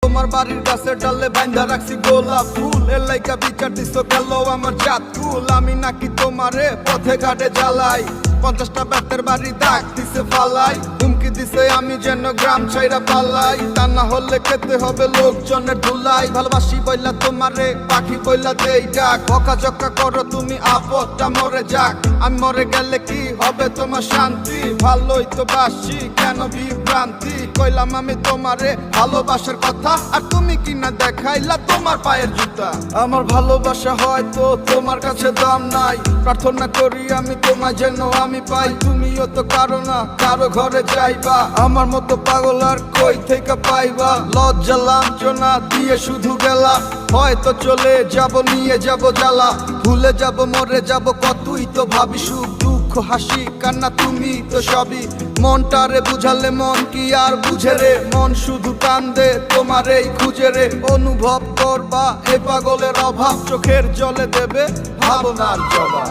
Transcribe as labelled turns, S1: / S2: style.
S1: তোমার বাড়ির গাছের ডালে বাঁধা রাখছি গোলাপ ফুল, এর লাইকা বিচার দিছো গেল আমার জাত কুল। আমি নাকি তোমারে পথে ঘাটে জ্বালাই, 50টা বেতের বাড়ি দাগ দিছে ফালাই। হুমকি দিছে আমি যেন গ্রাম ছাইরা পালাই, তা না হলে খেতে হবে লোকজনের ধুলাই। ভালোবাসি বইলা তোমারে পাখি বইলা দেই ডাক, বকাঝকা করো তুমি আপদটা মরে যাক। আমি মরে গেলে কি হবে তোমার শান্তি? ভালোই তো বাসি কেন বিভ্রান্তি? কইলাম আমি তোমারে ভালোবাসার কথা, আর তুমি কিনা দেখাইলা তোমার পায়ের জুতা। আমার ভালোবাসা হয়তো তোমার কাছে দাম নাই, প্রার্থনা করি আমি তোমায় যেন আমি পাই। তুমিও তো কারো না কারো ঘরে যাইবা, আমার মতো পাগল আর কই থেকে পাইবা? লজ্জা লাঞ্ছনা দিয়ে শুধু গেলা, হয়তো চলে যাব নিয়ে যাব জ্বালা। ভুলে যাব মরে যাব কতই তো ভাবি, সুখ দুঃখ হাসি কান্না তুমি তো সবই। মনটারে বুঝালে মন কি আর বুঝে রে, মন শুধু কান্দে তোমারেই খুঁজে রে। অনুভব করবা এ পাগলের অভাব, চোখের জলে দেবে ভাবনার জবাব।